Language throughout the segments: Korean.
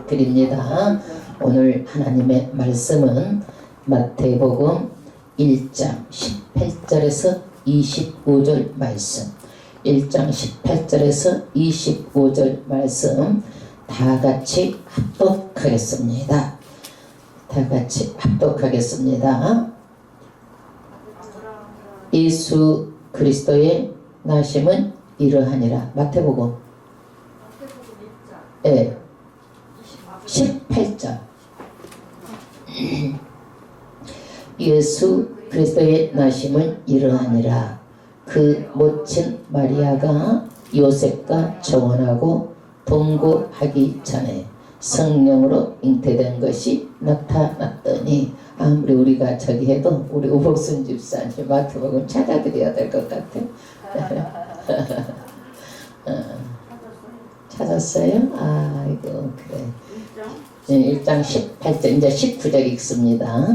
드립니다. 오늘 하나님의 말씀은 마태복음 1장 18절에서 25절 말씀, 1장 18절에서 25절 말씀 다 같이 합독하겠습니다. 다 같이 합독하겠습니다. 예수 그리스도의 나심은 이러하니라. 마태복음 18절. 예수 그리스도의 나심은 이러하니라. 그 모친 마리아가 요셉과 정혼하고 동거하기 전에 성령으로 잉태된 것이 나타났더니, 아무리 우리가 저기 해도 우리 우복순 집사님 마태복음 찾아드려야 될 것 같아. 찾았어요? 아이고, 그래. 1장 18절, 이제 19절 읽습니다.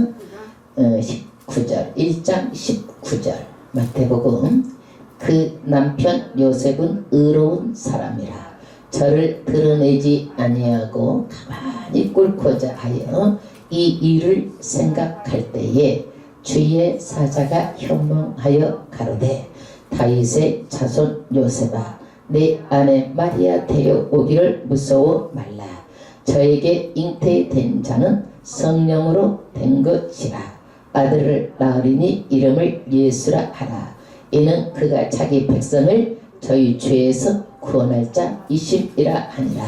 19절, 1장 19절. 마태복음. 그 남편 요셉은 의로운 사람이라 저를 드러내지 아니하고 가만히 꿇고자 하여 이 일을 생각할 때에 주의 사자가 현몽하여 가로되, 다윗의 자손 요셉아, 내 아내 마리아 데려오기를 무서워 말라. 저에게 잉태된 자는 성령으로 된 것이라. 아들을 낳으리니 이름을 예수라 하라. 이는 그가 자기 백성을 저희 죄에서 구원할 자이심이라 하니라.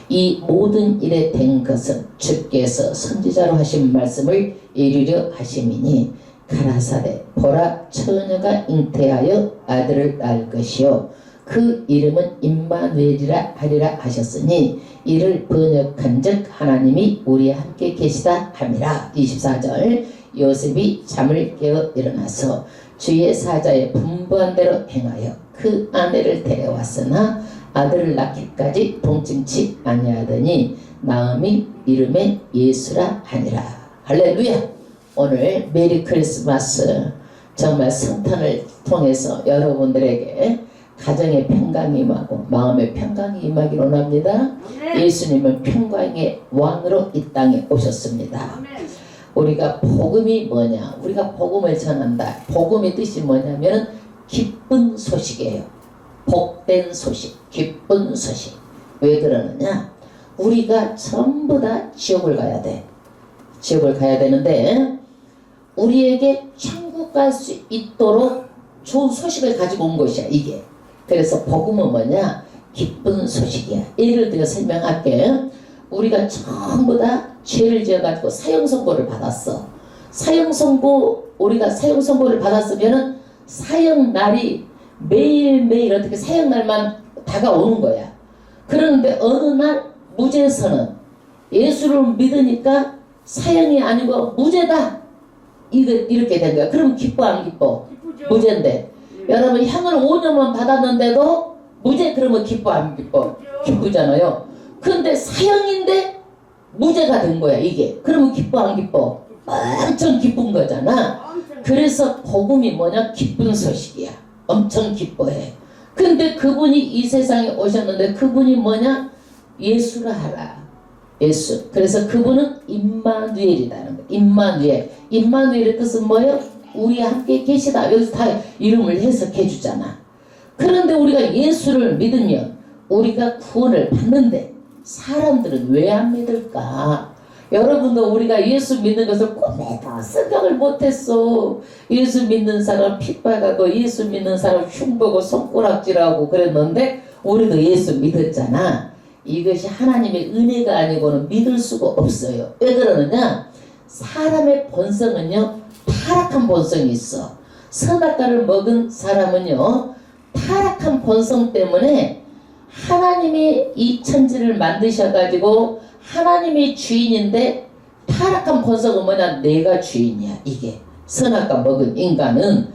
이 모든 일에 된 것은 주께서 선지자로 하신 말씀을 이루려 하심이니, 가라사대 보라, 처녀가 잉태하여 아들을 낳을 것이요 그 이름은 임마누엘이라 하리라 하셨으니, 이를 번역한즉 하나님이 우리와 함께 계시다 함이라. 24절. 요셉이 잠을 깨어 일어나서 주의 사자의 분부한 대로 행하여 그 아내를 데려왔으나 아들을 낳기까지 동침치 아니하더니 마음이 이름에 예수라 하니라. 할렐루야. 오늘 메리 크리스마스. 정말 성탄을 통해서 여러분들에게 가정의 평강이 임하고 마음의 평강이 임하기를 원합니다. 예수님은 평강의 왕으로 이 땅에 오셨습니다. 우리가 복음이 뭐냐? 우리가 복음을 전한다. 복음의 뜻이 뭐냐면 기쁜 소식이에요. 복된 소식, 기쁜 소식. 왜 그러느냐? 우리가 전부 다 지옥을 가야 돼. 지옥을 가야 되는데 우리에게 천국 갈 수 있도록 좋은 소식을 가지고 온 것이야, 이게. 그래서 복음은 뭐냐? 기쁜 소식이야. 예를 들어 설명할게. 우리가 전부 다 죄를 지어가지고 사형선고를 받았어. 우리가 사형선고를 받았으면은 사형날이 매일매일 어떻게 사형날만 다가오는 거야. 그런데 어느 날 무죄에서는 예수를 믿으니까 사형이 아니고 무죄다. 이렇게 된 거야. 그럼 기뻐 안 기뻐? 기쁘죠. 무죄인데. 여러분 형을 5년만 받았는데도 무죄, 그러면 기뻐 안 기뻐? 기쁘잖아요. 그런데 사형인데 무죄가 된 거야, 이게. 그러면 기뻐 안 기뻐? 엄청 기쁜 거잖아. 그래서 복음이 뭐냐? 기쁜 소식이야. 엄청 기뻐해. 근데 그분이 이 세상에 오셨는데 그분이 뭐냐? 예수라 하라. 예수. 그래서 그분은 임마누엘이라는 거야. 임마누엘. 임마누엘의 뜻은 뭐예요? 우리와 함께 계시다. 여기서 다 이름을 해석해 주잖아. 그런데 우리가 예수를 믿으면 우리가 구원을 받는데 사람들은 왜 안 믿을까? 여러분도 우리가 예수 믿는 것을 꿈에도 생각을 못했어. 예수 믿는 사람 핏발가고 예수 믿는 사람 흉보고 손가락질하고 그랬는데 우리도 예수 믿었잖아. 이것이 하나님의 은혜가 아니고는 믿을 수가 없어요. 왜 그러느냐? 사람의 본성은요, 타락한 본성이 있어. 선악과를 먹은 사람은요, 타락한 본성 때문에 하나님이 이 천지를 만드셔가지고 하나님이 주인인데 타락한 본성은 뭐냐? 내가 주인이야. 이게 선악과 먹은 인간은.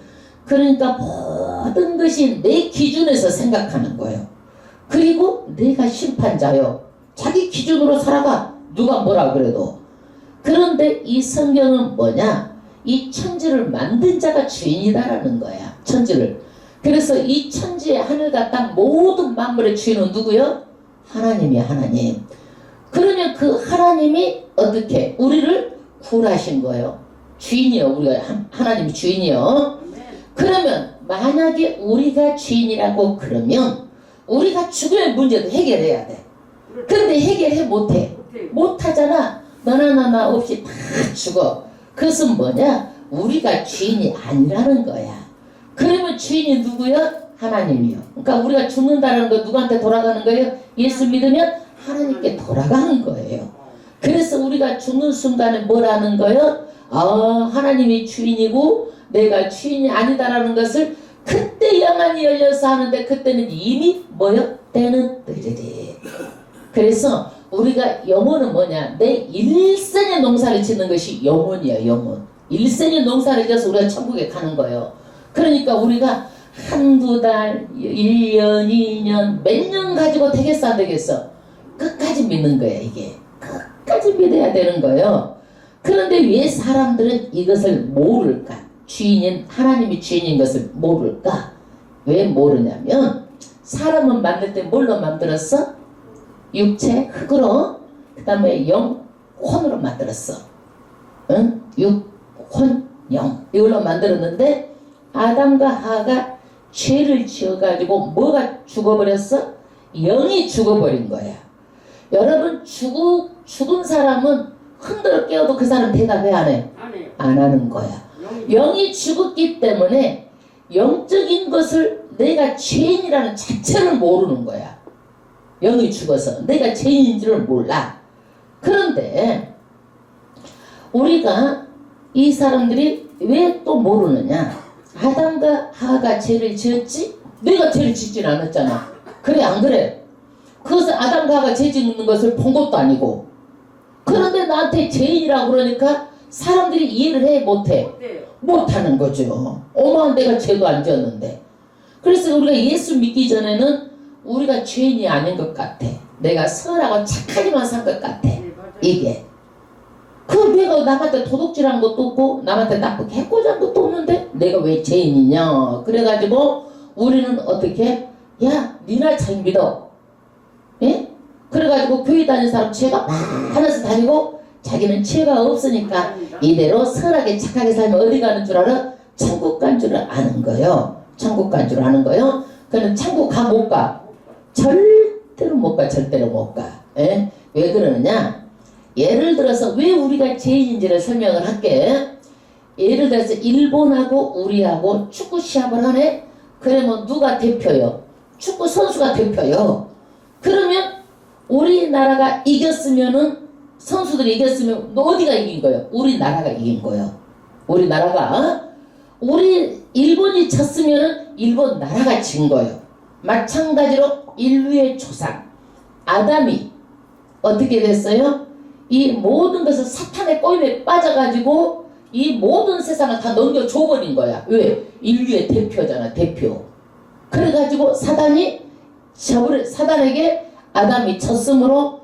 그러니까 모든 것이 내 기준에서 생각하는 거예요. 그리고 내가 심판자요. 자기 기준으로 살아가. 누가 뭐라 그래도. 그런데 이 성경은 뭐냐? 이 천지를 만든 자가 주인이다라는 거야. 천지를. 그래서 이 천지의 하늘과 땅 모든 만물의 주인은 누구요? 하나님이야, 하나님. 그러면 그 하나님이 어떻게 우리를 구원하신 거예요. 주인이요. 우리가 하나님이 주인이요. 그러면 만약에 우리가 주인이라고 그러면 우리가 죽으면 문제도 해결해야 돼. 그런데 해결해 못해. 못하잖아. 너나 나나 없이 다 죽어. 그것은 뭐냐? 우리가 주인이 아니라는 거야. 그러면 주인이 누구야? 하나님이요. 그러니까 우리가 죽는다는 거 누구한테 돌아가는 거예요? 예수 믿으면 하나님께 돌아가는 거예요. 그래서 우리가 죽는 순간에 뭐라는 거예요? 하나님이 주인이고 내가 주인이 아니다라는 것을 그때 영안이 열려서 하는데 그때는 이미 뭐요? 때는 늦으리. 그래서 우리가 영혼은 뭐냐? 내 일생의 농사를 짓는 것이 영혼이야. 영혼. 일생의 농사를 지어서 우리가 천국에 가는 거예요. 그러니까 우리가 한두 달, 1년, 2년, 몇 년 가지고 되겠어 안 되겠어? 끝까지 믿는 거야. 이게 끝까지 믿어야 되는 거예요. 그런데 왜 사람들은 이것을 모를까? 주인인 하나님이 주인인 것을 모를까? 왜 모르냐면 사람은 만들 때 뭘로 만들었어? 육체, 흙으로, 그 다음에 영혼으로 만들었어. 응? 육혼, 영 이걸로 만들었는데 아담과 하가 죄를 지어가지고 뭐가 죽어버렸어? 영이 죽어버린 거야. 여러분 죽은 사람은 흔들어 깨워도 그 사람 대답해 안 해? 안 하는 거야. 영이 죽었기 때문에 영적인 것을 내가 죄인이라는 자체를 모르는 거야. 영이 죽어서 내가 죄인인 줄을 몰라. 그런데 우리가 이 사람들이 왜 또 모르느냐? 아담과 하가 죄를 지었지? 내가 죄를 짓진 않았잖아. 그래 안 그래? 그것을 아담과 하가 죄 짓는 것을 본 것도 아니고. 그런데 나한테 죄인이라고 그러니까 사람들이 이해를 해 못해? 못하는 거죠. 어마한 내가 죄도 안 지었는데. 그래서 우리가 예수 믿기 전에는 우리가 죄인이 아닌 것 같아. 내가 선하고 착하기만 산 것 같아. 이게. 내가 남한테 도둑질한 것도 없고 남한테 나쁘게 해코지한 것도 없는데 내가 왜 죄인이냐. 그래가지고 우리는 어떻게? 야 니나 잘 믿어. 예? 그래가지고 교회 다니는 사람 죄가 많아서 다니고 자기는 죄가 없으니까 이대로 선하게 착하게 살면 어디 가는 줄 알아? 천국 간 줄 아는 거요. 천국 간 줄 아는 거요. 그는 천국 가 못 가? 절대로 못 가. 절대로 못 가. 예? 왜 그러느냐? 예를 들어서 왜 우리가 죄인인지를 설명을 할게. 예를 들어서 일본하고 우리하고 축구 시합을 하네? 그러면 누가 대표요? 축구 선수가 대표요. 그러면 우리나라가 이겼으면은 선수들이 이겼으면 어디가 이긴 거예요? 우리나라가 이긴 거예요. 우리나라가. 우리 일본이 졌으면은 일본 나라가 진 거예요. 마찬가지로 인류의 조상 아담이 어떻게 됐어요? 이 모든 것을 사탄의 꼬임에 빠져가지고 이 모든 세상을 다 넘겨줘버린 거야. 왜? 인류의 대표잖아. 대표. 그래가지고 사단에게 아담이 졌으므로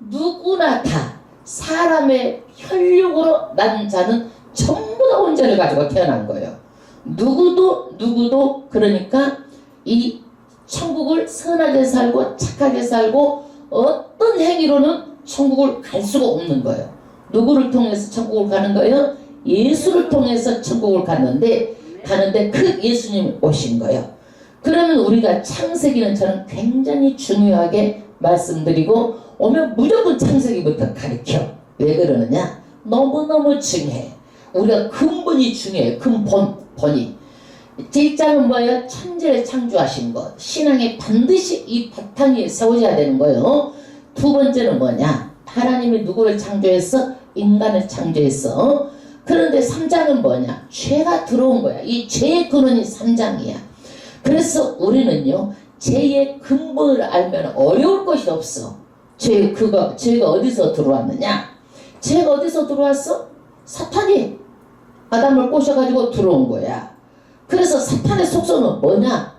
누구나 다 사람의 혈육으로 난 자는 전부 다 원죄를 가지고 태어난 거예요. 누구도 그러니까 이 천국을 선하게 살고 착하게 살고 어떤 행위로는 천국을 갈 수가 없는 거예요. 누구를 통해서 천국을 가는 거예요? 예수를 통해서 천국을 가는데 그 예수님이 오신 거예요. 그러면 우리가 창세기는 저는 굉장히 중요하게 말씀드리고 오면 무조건 창세기부터 가르쳐. 왜 그러느냐? 너무너무 중요해. 우리가 근본이 중요해요. 근본이. 제1장은 뭐예요? 천지를 창조하신 것. 신앙에 반드시 이 바탕이 세워져야 되는 거예요. 두 번째는 뭐냐? 하나님이 누구를 창조했어? 인간을 창조했어. 그런데 3장은 뭐냐? 죄가 들어온 거야. 이 죄의 근원이 3장이야. 그래서 우리는요, 죄의 근본을 알면 어려울 것이 없어. 죄가 어디서 들어왔느냐? 죄가 어디서 들어왔어? 사탄이 아담을 꼬셔가지고 들어온 거야. 그래서 사탄의 속성은 뭐냐?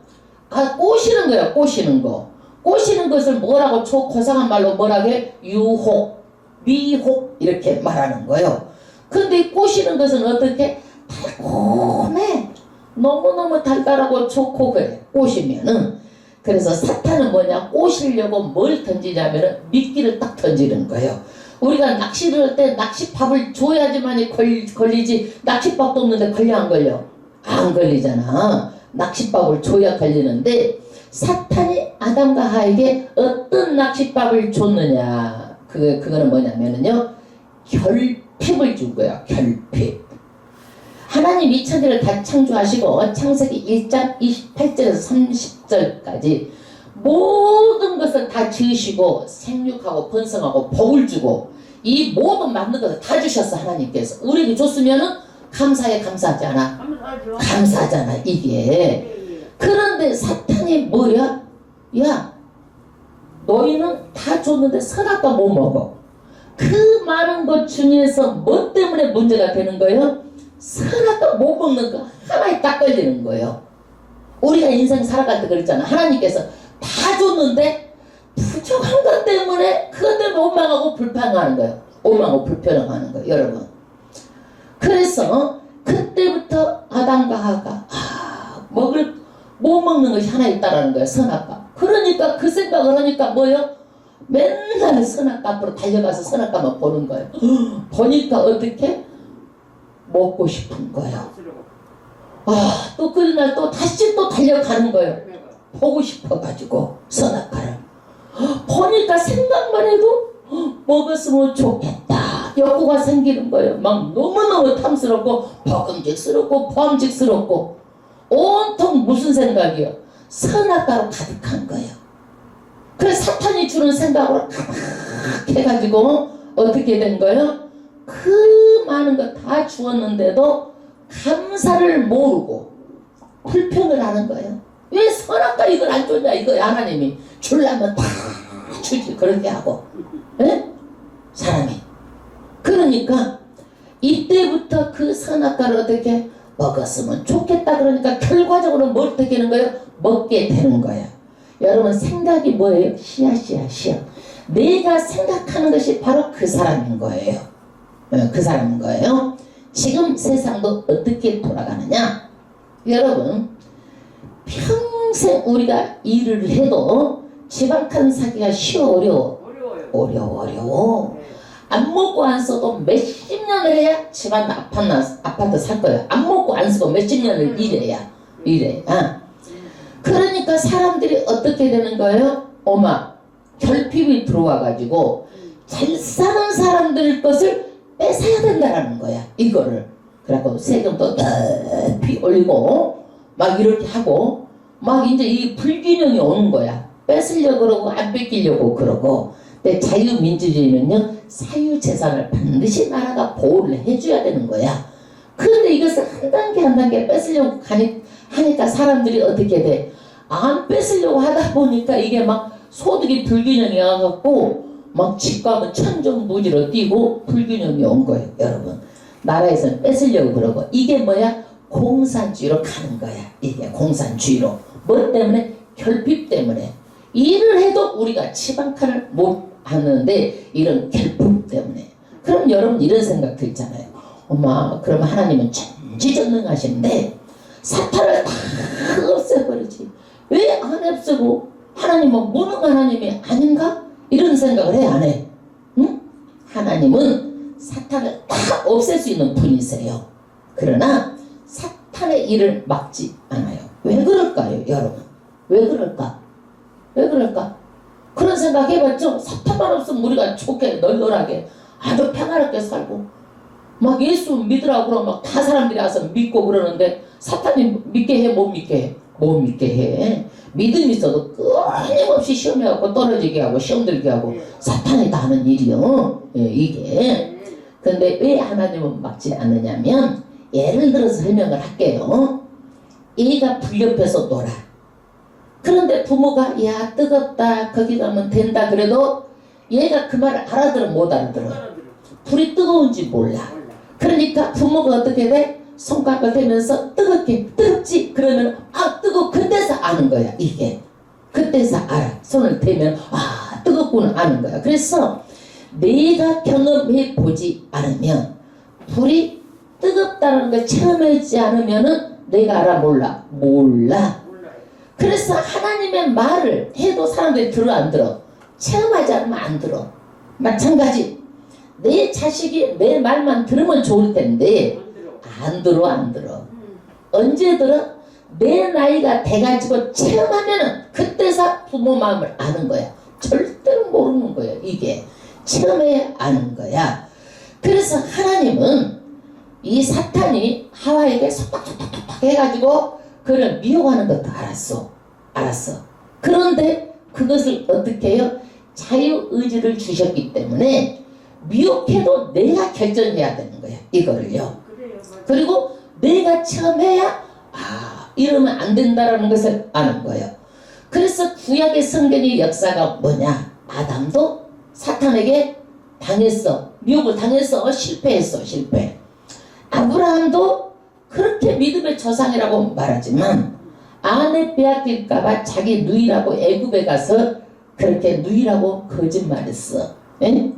꼬시는 거야. 꼬시는 거. 꼬시는 것을 뭐라고 고상한 말로 뭐라고 해? 유혹, 미혹 이렇게 말하는 거예요. 근데 꼬시는 것은 어떻게? 달콤해. 너무너무 달달하고 좋고 그래. 꼬시면은. 그래서 사탄은 뭐냐? 꼬시려고 뭘 던지냐면 미끼를 딱 던지는 거예요. 우리가 낚시를 할 때 낚시밥을 줘야지만이 걸리지, 낚시밥도 없는데 걸려 안 걸려? 안 걸리잖아. 낚시밥을 줘야 걸리는데 사탄이 아담과 하에게 어떤 낚시밥을 줬느냐? 그거는 뭐냐면은요, 결핍을 준 거야. 결핍. 하나님 이 천지를 다 창조하시고 창세기 1장 28절에서 30절까지 모든 것을 다 지으시고 생육하고 번성하고 복을 주고 이 모든 만든 것을 다 주셨어. 하나님께서 우리에게 줬으면은 감사해. 감사하지 않아? 감사하잖아 이게. 그런데 사탄이 뭐야? 야, 너희는 다 줬는데 선악과 못 먹어. 그 많은 것 중에서 뭐 때문에 문제가 되는 거예요? 선악과 못 먹는 거 하나에 딱 걸리는 거예요. 우리가 인생 살아갈 때 그랬잖아. 하나님께서 다 줬는데 부족한 것 때문에 그것 때문에 원망하고 불평하는 거예요. 원망하고 불평하는 거예요, 여러분. 그래서 그때부터 아담과 하가 못 먹는 것이 하나 있다라는 거예요. 선악과. 그러니까 그 생각을 하니까 뭐예요? 맨날 선악과 앞으로 달려가서 선악과만 보는 거예요. 보니까 어떻게? 먹고 싶은 거예요. 또 그날 또 다시 또 달려가는 거예요. 보고 싶어가지고 선악과를. 보니까 생각만 해도 먹었으면 좋겠다. 욕구가 생기는 거예요. 막 너무너무 탐스럽고 먹음직스럽고 보암직스럽고 온통 무슨 생각이요? 선악과로 가득한 거예요. 그래서 사탄이 주는 생각으로 가득해가지고 어떻게 된 거예요? 그 많은 거 다 주었는데도 감사를 모르고 불평을 하는 거예요. 왜 선악과 이걸 안 줬냐 이거야. 하나님이 주려면 다 주지. 그렇게 하고 에? 사람이. 그러니까 이때부터 그 선악과를 어떻게 먹었으면 좋겠다. 그러니까 결과적으로 뭘 어떻게 하는 거예요? 먹게 되는 거예요. 여러분 생각이 뭐예요? 씨앗이야. 내가 생각하는 것이 바로 그 사람인 거예요. 그 사람인 거예요. 지금 세상도 어떻게 돌아가느냐? 여러분 평생 우리가 일을 해도 집 한 칸 사기가 쉬워 어려워. 안 먹고 안 써도 몇십 년을 해야 집 한 아파트 살 거예요. 안 먹고 안 쓰고 몇십 년을 일해야. 그러니까 사람들이 어떻게 되는 거예요? 결핍이 들어와 가지고 잘 사는 사람들 것을 뺏어야 된다라는 거야. 이거를. 그래갖고 세금도 높이 올리고 막 이렇게 하고 막 이제 이 불균형이 오는 거야. 뺏으려고 그러고 안 뺏기려고 그러고. 근데 자유민주주의는요, 사유재산을 반드시 나라가 보호를 해줘야 되는 거야. 그런데 이것을 한 단계 뺏으려고 하니까 사람들이 어떻게 돼? 안 뺏으려고 하다 보니까 이게 막 소득이 불균형이 와갖고 막 집값은 천정부지로 뛰고 불균형이 온 거예요. 여러분 나라에서는 뺏으려고 그러고 이게 뭐야? 공산주의로 가는 거야. 이게 공산주의로. 뭐 때문에? 결핍 때문에. 일을 해도 우리가 집 한 칸을 못 하는데 이런 결핍 때문에. 그럼 여러분 이런 생각 들잖아요. 그러면 하나님은 전지전능하신데 사탄을 다 없애버리지. 왜 안 없애고 하나님은 무능한 하나님이 아닌가? 이런 생각을 해, 안 해? 응? 하나님은 사탄을 다 없앨 수 있는 분이세요. 그러나 사탄의 일을 막지 않아요. 왜 그럴까요, 여러분? 왜 그럴까? 그런 생각 해봤죠? 사탄만 없으면 우리가 좋게 널널하게 아주 평화롭게 살고 막 예수 믿으라고 그러면 막 다 사람들이 와서 믿고 그러는데 사탄이 믿게 해? 못 믿게 해? 못 믿게 해. 믿음이 있어도 끊임없이 시험해갖고 떨어지게 하고 시험 들게 하고 사탄이 다 하는 일이요. 이게. 근데 왜 하나님은 막지 않느냐면 예를 들어서 설명을 할게요. 얘가 불 옆에서 놀아. 그런데 부모가 야 뜨겁다 거기 가면 된다 그래도 얘가 그 말을 알아들어 못 알아들어. 불이 뜨거운지 몰라. 그러니까 부모가 어떻게 돼? 손가락을 대면서 뜨겁지 그러면 뜨거워. 그때서 아는 거야. 이게 그때서 알아. 손을 대면 뜨겁구나 아는 거야. 그래서 내가 경험해 보지 않으면 불이 뜨겁다는 걸 체험하지 않으면은 내가 알아 몰라. 그래서 하나님의 말을 해도 사람들이 들어 안 들어? 체험하지 않으면 안 들어. 마찬가지 내 자식이 내 말만 들으면 좋을 텐데 안 들어. 언제 들어? 내 나이가 돼가지고 체험하면은 그때서 부모 마음을 아는 거야. 절대로 모르는 거예요. 이게 체험해야 아는 거야. 그래서 하나님은 이 사탄이 하와에게 속박속박속박 해가지고 그를 미혹하는 것도 알았어. 그런데 그것을 어떻게 해요? 자유의지를 주셨기 때문에 미혹해도 내가 결정해야 되는 거야. 이거를요. 그리고 내가 체험해야 이러면 안 된다라는 것을 아는 거예요. 그래서 구약의 성경의 역사가 뭐냐? 아담도 사탄에게 당했어. 미혹을 당했어. 실패. 아브라함도 그렇게 믿음의 조상이라고 말하지만 아내 빼앗길까봐 자기 누이라고 애굽에 가서 그렇게 누이라고 거짓말했어.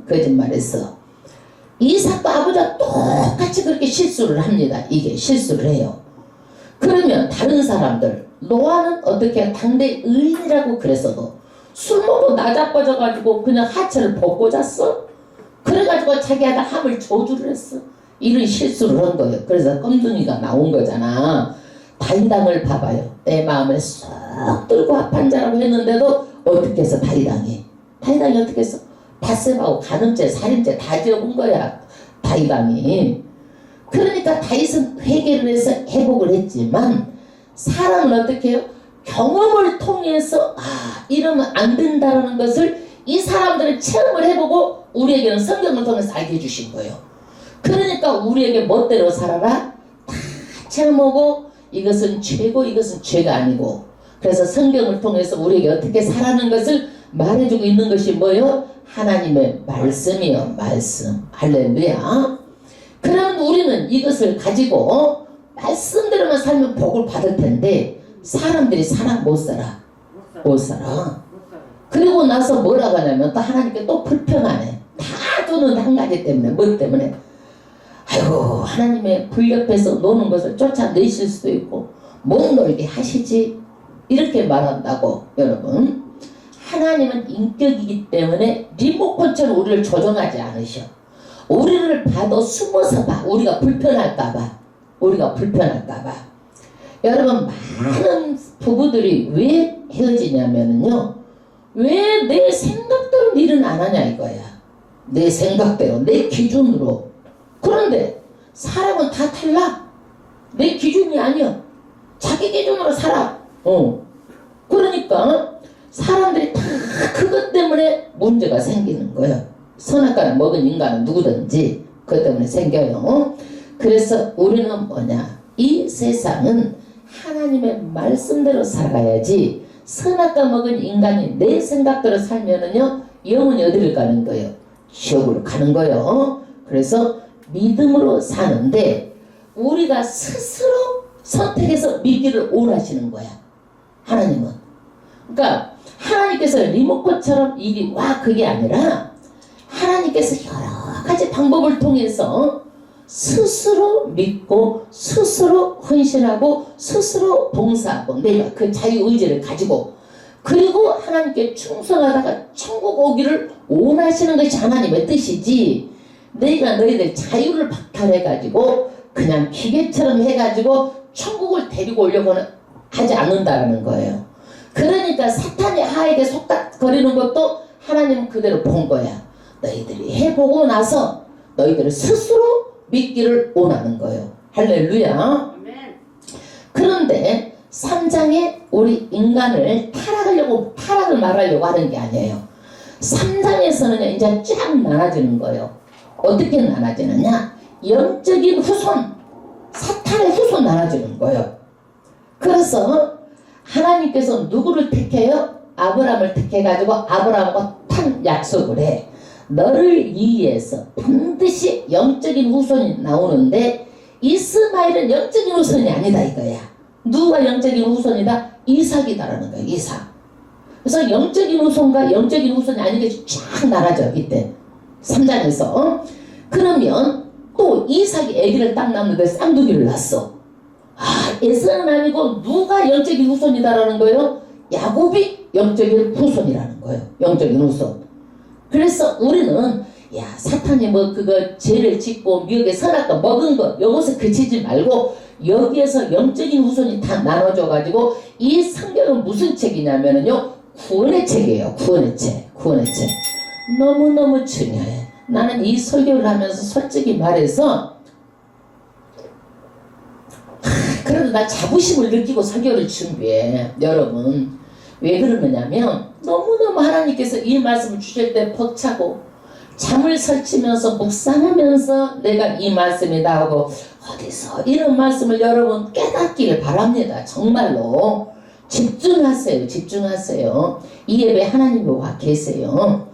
거짓말했어. 이삭도 아버지가 똑같이 그렇게 실수를 합니다. 이게 실수를 해요. 그러면 다른 사람들 노아는 어떻게 당대 의인이라고 그랬어도 술 먹고 나자빠져가지고 그냥 하체를 벗고 잤어. 그래가지고 자기 아들 함을 저주를 했어. 이런 실수를 한 거예요. 그래서 껌둥이가 나온 거잖아. 다이당을 봐봐요. 내 마음에 쏙 들고 합한 자라고 했는데도 어떻게 해서 다이당이 어떻게 했어? 바세바하고 간음죄 살인죄 다 지어본 거야. 다이당이. 그러니까 다윗은 회개를 해서 회복을 했지만 사람은 어떻게 해요? 경험을 통해서 이러면 안 된다는 것을 이 사람들은 체험을 해보고 우리에게는 성경을 통해서 알게 해주신 거예요. 그러니까 우리에게 멋대로 살아라 다 체험하고 이것은 죄고 이것은 죄가 아니고 그래서 성경을 통해서 우리에게 어떻게 살아가는 것을 말해주고 있는 것이 뭐예요? 하나님의 말씀이요. 말씀. 할렐루야. 그러면 우리는 이것을 가지고 말씀대로만 살면 복을 받을 텐데 사람들이 살아 못 살아. 그리고 나서 뭐라고 하냐면 또 하나님께 또 불평하네. 다 두는 한 가지 때문에 뭐 때문에 아이고 하나님의 불 옆에서 노는 것을 쫓아내실 수도 있고 못 놀게 하시지 이렇게 말한다고. 여러분 하나님은 인격이기 때문에 리모컨처럼 우리를 조종하지 않으셔. 우리를 봐도 숨어서 봐. 우리가 불편할까봐. 여러분 많은 부부들이 왜 헤어지냐면요. 왜 내 생각대로 일은 안 하냐 이거야. 내 생각대로 내 기준으로. 그런데 사람은 다 달라. 내 기준이 아니야. 자기 기준으로 살아. 그러니까 사람들이 다 그것 때문에 문제가 생기는 거예요. 선악과를 먹은 인간은 누구든지 그것 때문에 생겨요. 그래서 우리는 뭐냐? 이 세상은 하나님의 말씀대로 살아가야지 선악과 먹은 인간이 내 생각대로 살면은요 영원히 어디를 가는 거예요? 지옥으로 가는 거예요. 그래서 믿음으로 사는데 우리가 스스로 선택해서 믿기를 원하시는 거야. 하나님은. 그러니까 하나님께서 리모컨처럼 일이 와 그게 아니라 하나님께서 여러 가지 방법을 통해서 스스로 믿고 스스로 헌신하고 스스로 봉사하고 내가 그 자유의지를 가지고 그리고 하나님께 충성하다가 천국 오기를 원하시는 것이 하나님의 뜻이지 내가 너희들 자유를 박탈해가지고 그냥 기계처럼 해가지고 천국을 데리고 오려고는 하지 않는다는 거예요. 그러니까 사탄이 하에게 속닥거리는 것도 하나님은 그대로 본 거야. 너희들이 해보고 나서 너희들을 스스로 믿기를 원하는 거예요. 할렐루야. 그런데 3장에 우리 인간을 타락을 말하려고 하는 게 아니에요. 3장에서는 이제 쫙 나눠지는 거예요. 어떻게 나눠지느냐? 영적인 후손, 사탄의 후손 나눠지는 거예요. 그래서 하나님께서 누구를 택해요? 아브라함을 택해가지고 아브라함과 한 약속을 해. 너를 위해서 반드시 영적인 후손이 나오는데 이스마엘은 영적인 후손이 아니다 이거야. 누가 영적인 후손이다? 이삭이다라는 거야. 이삭. 그래서 영적인 후손과 영적인 후손이 아닌 게 쫙 나눠져 이때 3장에서. 그러면 또 이삭이 아기를 딱 낳는데 쌍둥이를 낳았어. 에서는 아니고 누가 영적인 후손이다라는 거예요? 야곱이 영적인 후손이라는 거예요. 영적인 후손. 그래서 우리는 야 사탄이 뭐 그거 죄를 짓고 미혹의 선악과 먹은 거 요것에 그치지 말고 여기에서 영적인 후손이 다 나눠져 가지고 이 성경은 무슨 책이냐면은요 구원의 책이에요. 구원의 책. 구원의 책. 너무너무 중요해. 나는 이 설교를 하면서 솔직히 말해서 그래도 나 자부심을 느끼고 설교를 준비해. 여러분 왜 그러느냐면 너무너무 하나님께서 이 말씀을 주실 때 벅차고 잠을 설치면서 묵상하면서 내가 이 말씀이다 하고 어디서 이런 말씀을 여러분 깨닫기를 바랍니다. 정말로 집중하세요. 집중하세요. 이 예배 하나님이 와 계세요.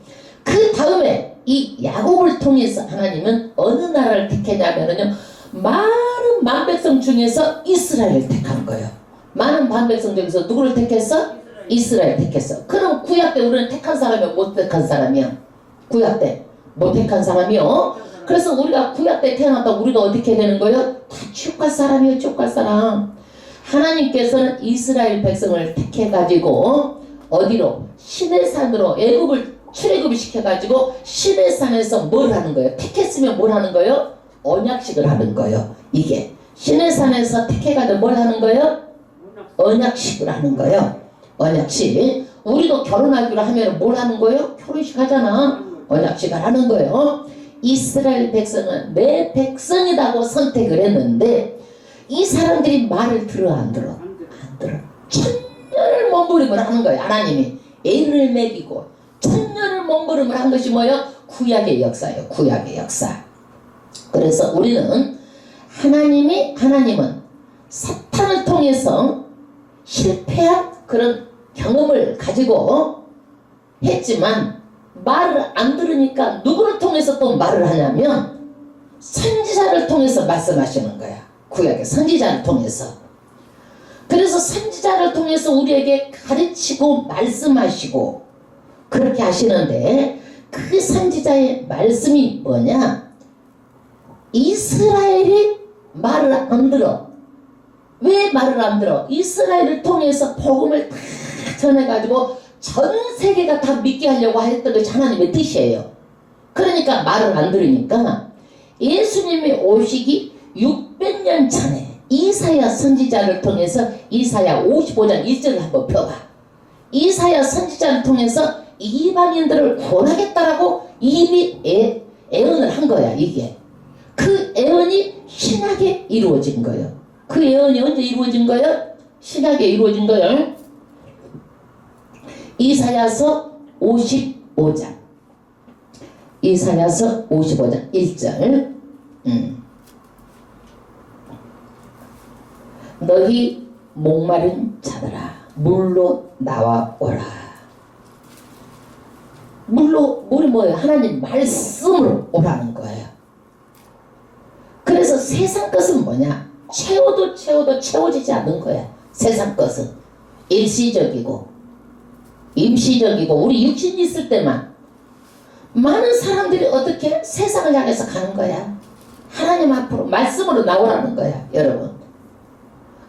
그 다음에 이 야곱을 통해서 하나님은 어느 나라를 택했냐면요 많은 만백성 중에서 이스라엘을 택한 거예요. 많은 만백성 중에서 누구를 택했어? 이스라엘 택했어. 그럼 구약 때 우리는 택한 사람이야 못 택한 사람이야? 구약 때 못 택한 사람이요. 그래서 우리가 구약 때 태어났다 우리가 어떻게 되는 거예요? 다 축할 사람이에요. 축할 사람. 하나님께서는 이스라엘 백성을 택해가지고 어디로? 시내산으로 애굽을 출애굽을 시켜가지고 시내산에서 뭘 하는 거예요? 택했으면 뭘 하는 거예요? 언약식을 하는 거예요. 이게 시내산에서 택해가지고 뭘 하는 거예요? 언약식을 하는 거예요. 언약식. 우리도 결혼하기로 하면 뭘 하는 거예요? 결혼식 하잖아. 언약식을 하는 거예요. 이스라엘 백성은 내 백성이라고 선택을 했는데 이 사람들이 말을 들어 안 들어? 안 들어. 천년을 몸부림을 하는 거예요. 하나님이 애를 먹이고 천년을 몸부림을 한 것이 뭐예요? 구약의 역사예요. 구약의 역사. 그래서 우리는 하나님은 사탄을 통해서 실패한 그런 경험을 가지고 했지만 말을 안 들으니까 누구를 통해서 또 말을 하냐면 선지자를 통해서 말씀하시는 거야. 구약의 선지자를 통해서. 그래서 선지자를 통해서 우리에게 가르치고 말씀하시고 그렇게 하시는데 그 선지자의 말씀이 뭐냐? 이스라엘이 말을 안 들어. 왜 말을 안 들어? 이스라엘을 통해서 복음을 다 전해가지고 전 세계가 다 믿게 하려고 했던 것이 하나님의 뜻이에요. 그러니까 말을 안 들으니까 예수님이 오시기 600년 전에 이사야 선지자를 통해서 이사야 55장 1절을 한번 펴봐. 이사야 선지자를 통해서 이방인들을 구원하겠다라고 이미 애언을 한 거야. 이게 그 애언이 신약에 이루어진 거예요. 그 예언이 언제 이루어진 거예요? 신약에 이루어진 거예요. 이사야서 55장 이사야서 55장 1절 너희 목마른 자들아 물로 나와오라. 물이 뭐예요? 하나님 말씀으로 오라는 거예요. 그래서 세상 것은 뭐냐? 채워도 채워지지 않는 거야. 세상 것은 일시적이고 임시적이고 우리 육신이 있을 때만 많은 사람들이 어떻게 세상을 향해서 가는 거야. 하나님 앞으로 말씀으로 나오라는 거야. 여러분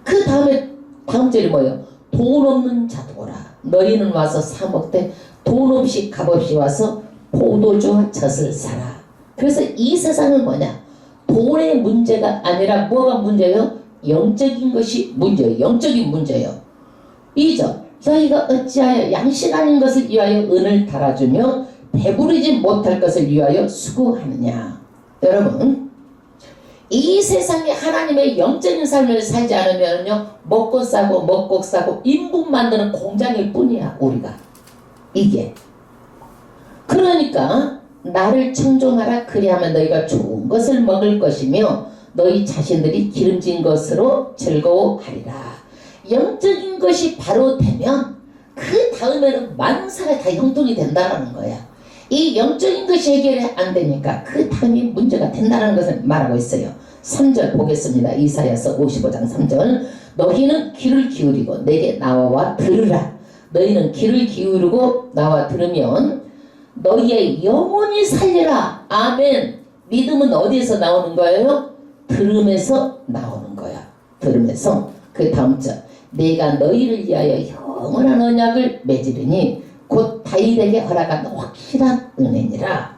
그 다음 절이 뭐예요? 돈 없는 자도 오라. 너희는 와서 사 먹되 돈 없이 값없이 와서 포도주와 젖을 사라. 그래서 이 세상은 뭐냐? 돈의 문제가 아니라 뭐가 문제예요? 영적인 것이 문제예요. 영적인 문제예요. 2절 너희가 어찌하여 양식 아닌 것을 위하여 은을 달아주며 배부르지 못할 것을 위하여 수고하느냐. 여러분 이 세상에 하나님의 영적인 삶을 살지 않으면요 먹고 싸고 인분 만드는 공장일 뿐이야. 우리가 이게 그러니까 나를 청종하라. 그리하면 너희가 좋은 것을 먹을 것이며 너희 자신들이 기름진 것으로 즐거워하리라. 영적인 것이 바로 되면 그 다음에는 많은 사람이 다 형통이 된다는 거야. 이 영적인 것이 해결이 안 되니까 그 다음이 문제가 된다는 것을 말하고 있어요. 3절 보겠습니다. 이사야서 55장 3절 너희는 귀를 기울이고 내게 나와 들으라. 너희는 귀를 기울이고 나와 들으면 너희의 영혼이 살리라. 아멘. 믿음은 어디에서 나오는 거예요? 들음에서 나오는 거야. 들음에서. 그 다음 절. 내가 너희를 위하여 영원한 언약을 맺으리니 곧 다윗에게 허락한 확실한 은혜니라.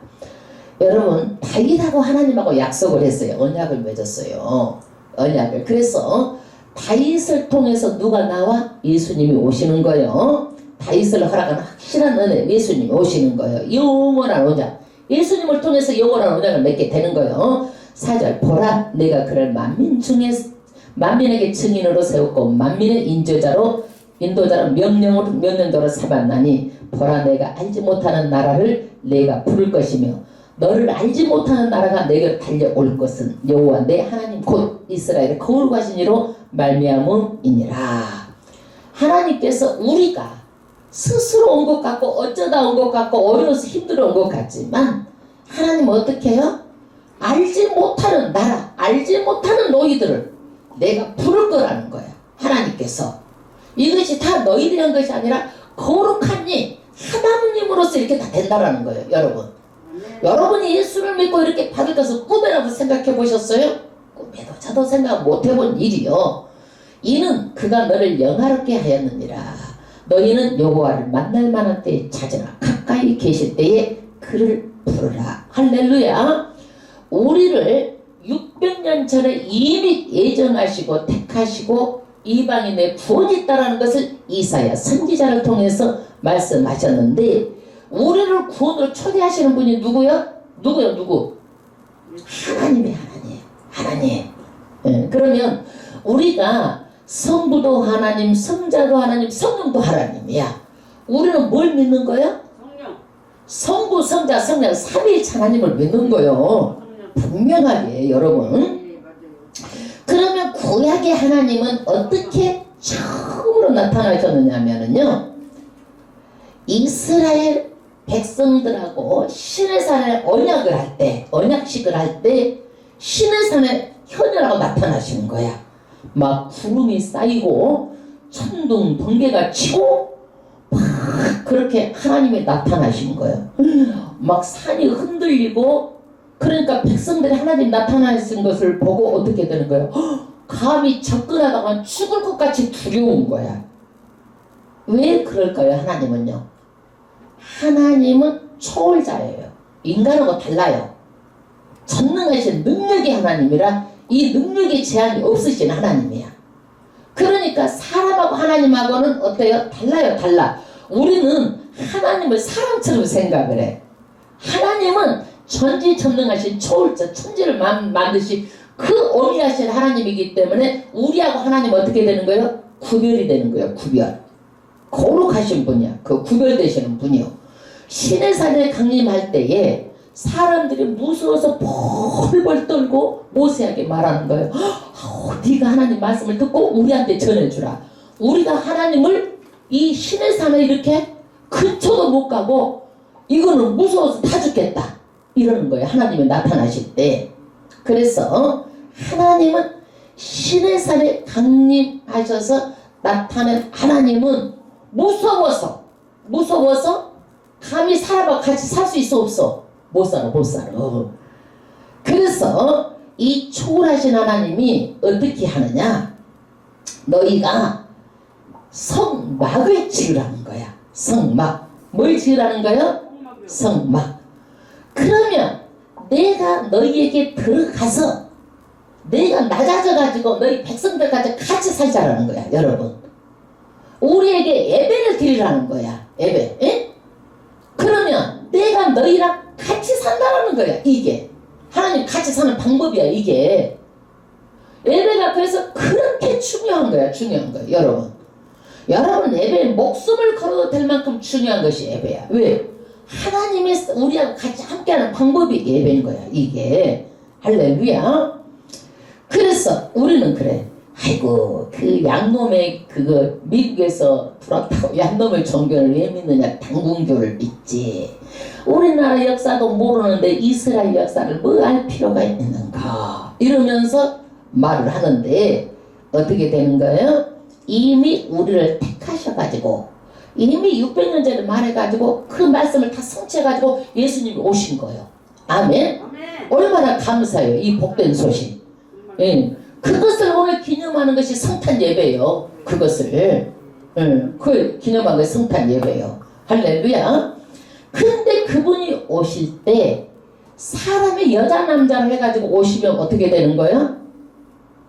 여러분, 다윗하고 하나님하고 약속을 했어요. 언약을 맺었어요. 언약을. 그래서 다윗을 통해서 누가 나와? 예수님이 오시는 거예요. 다윗을 허락한 확실한 은혜, 예수님이 오시는 거예요. 영원한 언약. 예수님을 통해서 영원한 언약을 맺게 되는 거예요. 4절. 보라, 내가 그를 만민에게 증인으로 세웠고 만민의 인도자로 명령자로 삼았나니 보라, 내가 알지 못하는 나라를 내가 부를 것이며 너를 알지 못하는 나라가 내게 달려올 것은 여호와 내 하나님 곧 이스라엘의 거룩하신 이로 말미암음이니라. 하나님께서 우리가 스스로 온 것 같고 어쩌다 온 것 같고 어려워서 힘들어 온 것 같지만 하나님은 어떻게 해요? 알지 못하는 나라, 알지 못하는 너희들을 내가 부를 거라는 거야. 하나님께서. 이것이 다 너희들이 한 것이 아니라 거룩한 이 하나님으로서 이렇게 다 된다라는 거예요. 여러분. 여러분이 예수를 믿고 이렇게 받을 것을 꿈이라고 생각해 보셨어요? 꿈에도 저도 생각 못 해본 일이요. 이는 그가 너를 영화롭게 하였느니라. 너희는 여호와를 만날 만한 때에 찾으라. 가까이 계실 때에 그를 부르라. 할렐루야. 우리를 600년 전에 이미 예정하시고 택하시고 이방인의 구원이 있다라는 것을 이사야 선지자를 통해서 말씀하셨는데 우리를 구원으로 초대하시는 분이 누구요? 누구? 하나님이 하나님. 예, 그러면 우리가 성부도 하나님, 성자도 하나님, 성령도 하나님이야. 우리는 뭘 믿는 거야? 성부, 성자, 성령 삼위일체 하나님을 믿는 거요. 분명하게 여러분. 그러면 구약의 하나님은 어떻게 처음으로 나타나셨느냐면요, 이스라엘 백성들하고 시내산에 언약을 할 때, 언약식을 할 때 시내산에 현현하고 나타나시는 거야. 막 구름이 쌓이고 천둥 번개가 치고 막 그렇게 하나님이 나타나시는 거예요. 막 산이 흔들리고, 그러니까 백성들이 하나님 나타나신 것을 보고 어떻게 되는 거예요? 감히 접근하다가 죽을 것 같이 두려운 거야. 왜 그럴까요? 하나님은요, 하나님은 초월자예요. 인간하고 달라요. 전능하신 능력의 하나님이라 이 능력의 제한이 없으신 하나님이야. 그러니까 사람하고 하나님하고는 어때요? 달라. 우리는 하나님을 사람처럼 생각을 해. 하나님은 전지전능하신 초월자, 천지를 만드신 그 어미하신 하나님이기 때문에 우리하고 하나님은 어떻게 되는 거예요? 구별이 되는 거예요. 구별. 거룩하신 분이야. 그 구별되시는 분이요. 시내산에 강림할 때에 사람들이 무서워서 벌벌 떨고 모세에게 말하는 거예요. 네가 하나님 말씀을 듣고 우리한테 전해주라. 우리가 하나님을 이 시내산에 이렇게 근처도 못 가고 이거는 무서워서 다 죽겠다 이러는 거예요. 하나님이 나타나실 때. 그래서 하나님은 시내산에 강림하셔서 나타낸 하나님은 무서워서 감히 사람과 같이 살 수 있어 없어? 못 살아. 그래서 이 초월하신 하나님이 어떻게 하느냐, 너희가 성막을 지으라는 거야. 성막. 뭘 지으라는 거예요? 성막. 그러면 내가 너희에게 들어가서 내가 낮아져가지고 너희 백성들까지 같이 살자라는 거야. 여러분, 우리에게 예배를 드리라는 거야. 예배. 에? 그러면 내가 너희랑 같이 산다라는 거야. 이게 하나님 같이 사는 방법이야. 이게 예배가 그래서 그렇게 중요한 거야. 여러분 예배에 목숨을 걸어도 될 만큼 중요한 것이 예배야. 왜? 하나님이 우리하고 같이 함께하는 방법이 예배인 거야. 이게 할렐루야. 그래서 우리는 그래. 아이고, 그 양놈의 그거 미국에서 불었다고 양놈의 종교를 왜 믿느냐? 당군교를 믿지. 우리나라 역사도 모르는데 이스라엘 역사를 뭐 알 필요가 있는가? 이러면서 말을 하는데 어떻게 되는 거예요? 이미 우리를 택하셔가지고 이미 600년 전에 말해가지고 그 말씀을 다 성취해가지고 예수님이 오신 거예요. 아멘? 얼마나 감사해요. 이 복된 소식. 예. 그것을 오늘 기념하는 것이 성탄 예배예요. 그것을 그걸 기념한 것이 성탄 예배예요. 할렐루야. 근데 그분이 오실 때 사람이 여자 남자를 해가지고 오시면 어떻게 되는 거예요?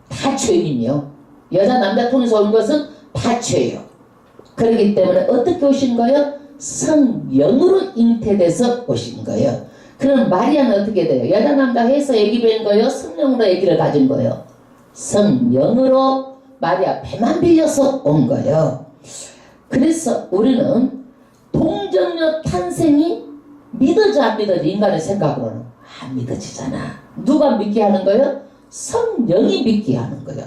다 죄인이요. 여자 남자 통해서 온 것은 다 죄예요. 그렇기 때문에 어떻게 오신 거예요? 성령으로 잉태돼서 오신 거예요. 그럼 마리아는 어떻게 돼요? 여자 남자 해서 아기 뵌 거예요? 성령으로 아기를 가진 거예요? 성령으로 마리아 배만 빌려서 온 거예요. 그래서 우리는 동정녀 탄생이 믿어져 안 믿어져? 인간의 생각으로는 안 믿어지잖아. 누가 믿게 하는 거예요? 성령이 믿게 하는 거예요.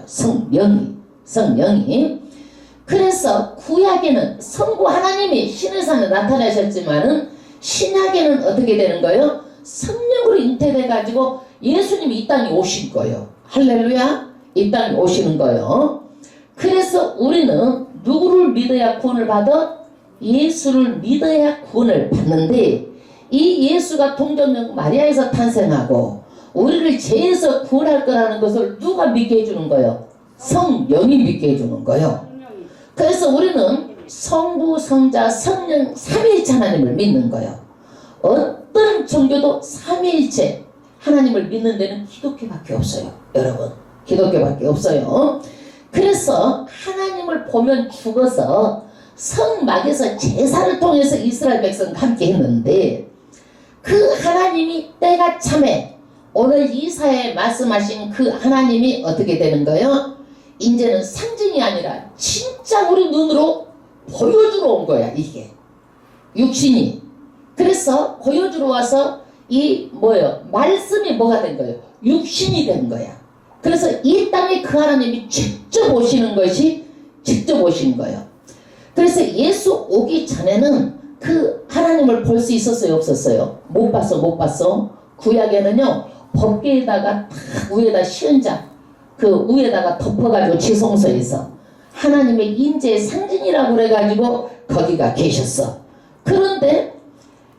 성령이. 그래서 구약에는 성부 하나님이 신의 산에 나타나셨지만은 신약에는 어떻게 되는 거예요? 성령으로 잉태돼 가지고 예수님이 이 땅에 오신 거예요. 할렐루야. 이 땅에 오시는 거예요. 그래서 우리는 누구를 믿어야 구원을 받아? 예수를 믿어야 구원을 받는데, 이 예수가 동정녀 마리아에서 탄생하고 우리를 죄에서 구원할 거라는 것을 누가 믿게 해주는 거예요? 성령이 믿게 해주는 거예요. 그래서 우리는 성부, 성자, 성령 삼위일체 하나님을 믿는 거예요. 어떤 종교도 삼위일체 하나님을 믿는 데는 기독교밖에 없어요. 여러분, 기독교밖에 없어요. 그래서 하나님을 보면 죽어서 성막에서 제사를 통해서 이스라엘 백성과 함께 했는데, 그 하나님이 때가 참에 오늘 이사야에 말씀하신 그 하나님이 어떻게 되는 거예요? 이제는 상징이 아니라 진짜 우리 눈으로 보여주러 온 거야. 이게 육신이. 그래서 보여주러 와서 이 말씀이 뭐가 된 거예요? 육신이 된 거야. 그래서 이 땅에 그 하나님이 직접 오시는 것이 직접 오신 거예요. 그래서 예수 오기 전에는 그 하나님을 볼 수 있었어요? 없었어요? 못 봤어. 구약에는요, 법궤에다가 탁 위에다 시은자, 그 위에다가 덮어가지고 지성소에서 하나님의 인재의 상징이라고 그래가지고 거기가 계셨어. 그런데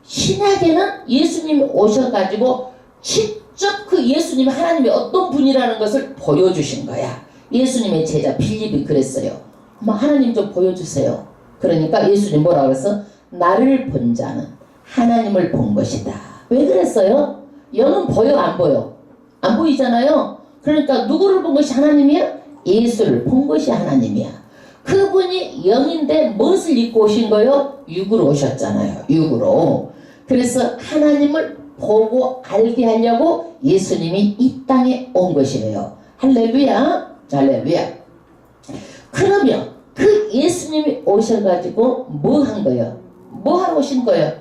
신약에는 예수님이 오셔가지고 직접 그 예수님이 하나님이 어떤 분이라는 것을 보여주신 거야. 예수님의 제자 빌립이 그랬어요. 하나님 좀 보여주세요. 그러니까 예수님 뭐라고 그랬어? 나를 본 자는 하나님을 본 것이다. 왜 그랬어요? 영은 보여 안 보여? 안 보이잖아요. 그러니까 누구를 본 것이 하나님이야? 예수를 본 것이 하나님이야. 그분이 영인데 무엇을 입고 오신 거예요? 육으로 오셨잖아요. 육으로. 그래서 하나님을 보고 알게 하려고 예수님이 이 땅에 온 것이래요. 할렐루야. 할렐루야. 그러면 그 예수님이 오셔가지고 뭐 한 거예요? 뭐 하러 오신 거예요?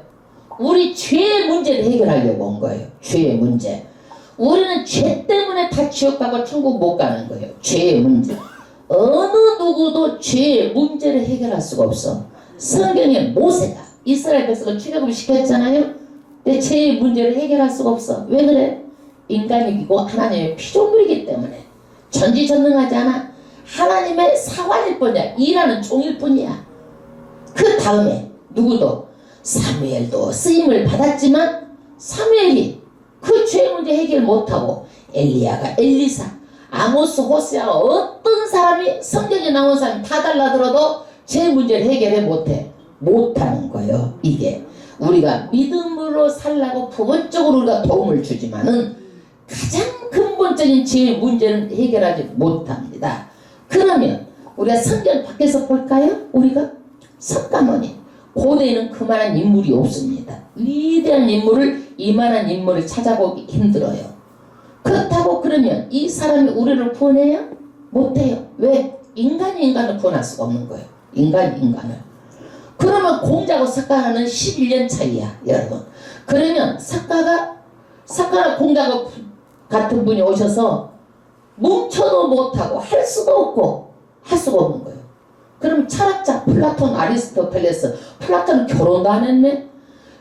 우리 죄의 문제를 해결하려고 온 거예요. 죄의 문제. 우리는 죄 때문에 다 지옥 가고 천국 못 가는 거예요. 죄의 문제. 어느 누구도 죄의 문제를 해결할 수가 없어. 성경에 모세가 이스라엘 백성을 출애굽을 시켰잖아요. 근데 죄의 문제를 해결할 수가 없어. 왜 그래? 인간이고 하나님의 피조물이기 때문에. 전지전능하지 않아. 하나님의 사관일 뿐이야. 일하는 종일 뿐이야. 그 다음에 누구도 사무엘도 쓰임을 받았지만 사무엘이 그 죄 문제 해결 못하고 엘리야가 엘리사, 아모스, 호세아 어떤 사람이 성경에 나온 사람이 다 달라들어도 죄 문제를 해결해 못하는 거예요. 이게 우리가 믿음으로 살라고 부분적으로 우리가 도움을 주지만은 가장 근본적인 죄의 문제는 해결하지 못합니다. 그러면 우리가 성경 밖에서 볼까요? 우리가 석가모니 고대에는 그만한 인물이 없습니다. 위대한 인물을 이만한 인물을 찾아보기 힘들어요. 그렇다고 그러면 이 사람이 우리를 구원해요? 못해요. 왜? 인간이 인간을 구원할 수가 없는 거예요. 인간이 인간을. 그러면 공자하고 석가는 11년 차이야, 여러분. 그러면 석가나 공자하고 같은 분이 오셔서 뭉쳐도 못하고 할 수도 없고 할 수가 없는 거예요. 그럼 철학자 플라톤, 아리스토텔레스, 플라톤은 결혼도 안 했네.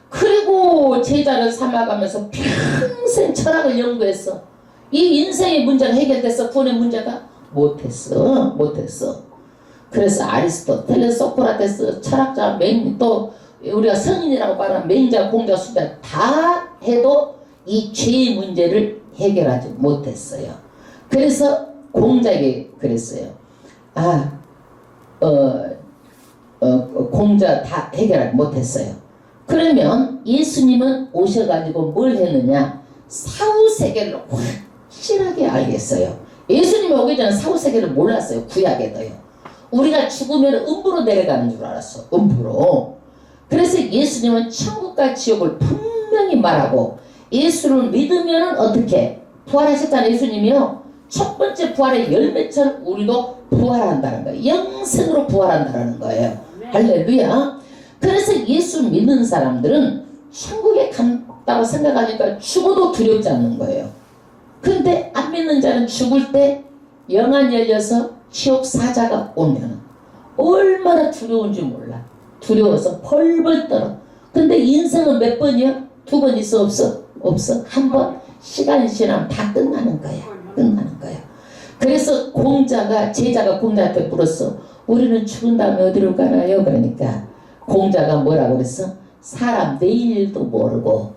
그리고 제자를 삼아가면서 평생 철학을 연구했어. 이 인생의 문제가 해결됐어. 구원의 문제가 못했어. 그래서 아리스토텔레스, 소크라테스, 철학자, 또 우리가 성인이라고 말하는 맹자, 공자, 수자 다 해도 이 죄의 문제를 해결하지 못했어요. 그래서 공자에게 그랬어요. 공자 다 해결 못했어요. 그러면 예수님은 오셔가지고 뭘 했느냐? 사후세계를 확실하게 알겠어요. 예수님이 오기 전에 사후세계를 몰랐어요. 구약에도요. 우리가 죽으면 음부로 내려가는 줄 알았어. 음부로. 그래서 예수님은 천국과 지옥을 분명히 말하고, 예수를 믿으면 어떻게 부활하셨잖아요. 예수님이요. 첫 번째 부활의 열매처럼 우리도 부활한다는 거예요. 영생으로 부활한다는 거예요. 할렐루야. 그래서 예수 믿는 사람들은 천국에 간다고 생각하니까 죽어도 두렵지 않는 거예요. 근데 안 믿는 자는 죽을 때 영안 열려서 지옥 사자가 오면 얼마나 두려운지 몰라. 두려워서 벌벌 떨어. 근데 인생은 몇 번이야? 2번 있어 없어? 없어. 한 번 시간이 지나면 다 끝나는 거야. 끝나는 거야. 그래서 제자가 공자한테 물었어. 우리는 죽은 다음에 어디로 가나요? 그러니까 공자가 뭐라고 그랬어? 사람 내일도 모르고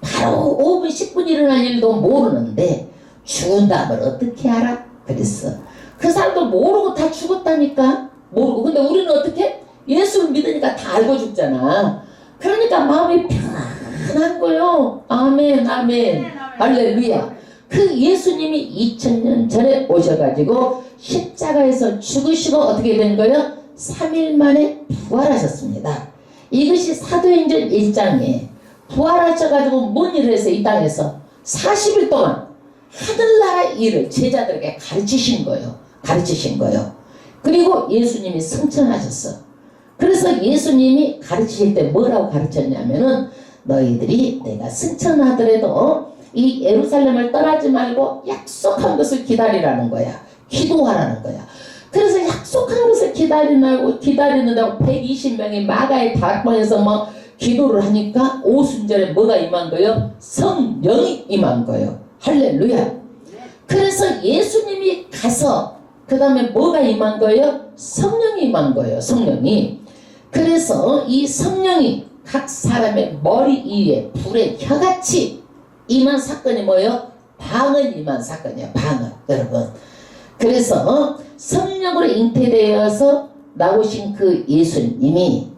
바로 5분 10분 일어날 일도 모르는데 죽은 다음을 어떻게 알아? 그랬어. 그 사람도 모르고 다 죽었다니까. 모르고. 근데 우리는 어떻게? 예수를 믿으니까 다 알고 죽잖아. 그러니까 마음이 편한 거요. 아멘, 아멘. 할렐루야. 그 예수님이 2000년 전에 오셔가지고 십자가에서 죽으시고 어떻게 된 거예요? 3일 만에 부활하셨습니다. 이것이 사도행전 1장에 부활하셔가지고 뭔 일을 했어요? 이 땅에서 40일 동안 하늘나라 일을 제자들에게 가르치신 거예요. 가르치신 거예요. 그리고 예수님이 승천하셨어. 그래서 예수님이 가르치실 때 뭐라고 가르쳤냐면은, 너희들이 내가 승천하더라도 이 예루살렘을 떠나지 말고 약속한 것을 기다리라는 거야. 기도하라는 거야. 그래서 약속한 것을 기다리는다고 120명이 마가의 다락방에서 뭐 기도를 하니까 오순절에 뭐가 임한 거예요? 성령이 임한 거예요. 할렐루야. 그래서 예수님이 가서 그 다음에 뭐가 임한 거예요? 성령이 임한 거예요. 성령이. 그래서 이 성령이 각 사람의 머리 위에 불의 혀같이 임한 사건이 뭐예요? 방언 임한 사건이에요. 방언. 여러분. 그래서 성령으로 잉태되어서 나오신 그 예수님이,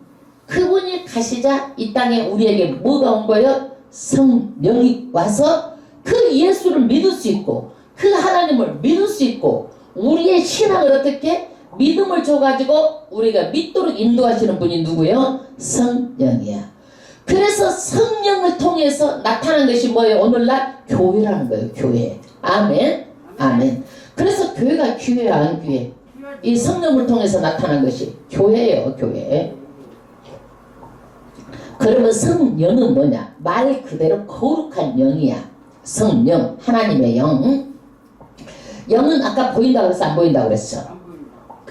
그분이 가시자 이 땅에 우리에게 뭐가 온 거예요? 성령이 와서 그 예수를 믿을 수 있고 그 하나님을 믿을 수 있고 우리의 신앙을 어떻게 믿음을 줘가지고 우리가 믿도록 인도하시는 분이 누구예요? 성령이야. 그래서 성령을 통해서 나타난 것이 뭐예요? 오늘날 교회라는 거예요. 교회. 아멘. 아멘. 그래서 교회가 귀해요, 안 귀해? 이 성령을 통해서 나타난 것이 교회예요. 교회. 그러면 성령은 뭐냐? 말 그대로 거룩한 영이야. 성령, 하나님의 영. 영은 아까 보인다고 그랬어? 안 보인다고 그랬어?